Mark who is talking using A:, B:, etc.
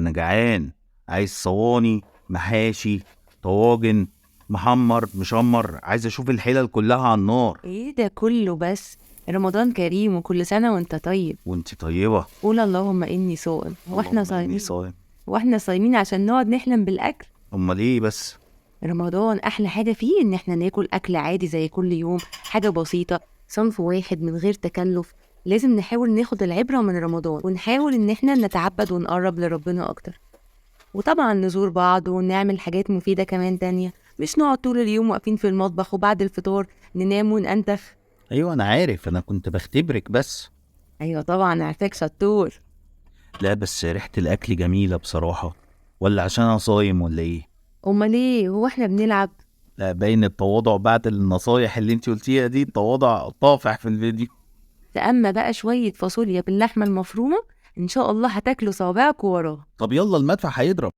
A: انا جعان، عايز صواني، محاشي، طواجن، محمر مشمر، عايز اشوف الحلل كلها على النار.
B: ايه ده كله بس؟ رمضان كريم وكل سنة وانت طيب.
A: وانت طيبة.
B: قول اللهم اني صائم. واحنا
A: اللهم اني
B: صايمين؟
A: صايم.
B: واحنا صايمين عشان نقعد نحلم بالاكل؟
A: امال ايه بس؟
B: رمضان احلى حاجة فيه ان احنا ناكل اكل عادي زي كل يوم، حاجة بسيطة، صنف واحد من غير تكلف. لازم نحاول ناخد العبرة من رمضان ونحاول ان احنا نتعبد ونقرب لربنا اكتر، وطبعا نزور بعض ونعمل حاجات مفيدة كمان تانية، مش نقعد طول اليوم واقفين في المطبخ وبعد الفطار ننام وننتخ.
A: ايوه انا عارف، انا كنت بختبرك بس.
B: ايوه طبعا عارفاك شطور.
A: لا بس ريحة الاكل جميلة بصراحة، ولا عشان انا صايم ولا ايه؟
B: امال ايه، هو احنا بنلعب؟
A: لا باين التواضع بعد النصايح اللي انت قلتيها دي، التواضع طافح في الفيديو.
B: تأما بقى شوية فاصوليا باللحمة المفرومة، ان شاء الله هتاكلوا صوابعكوا وراها.
A: طب يلا المدفع هيضرب.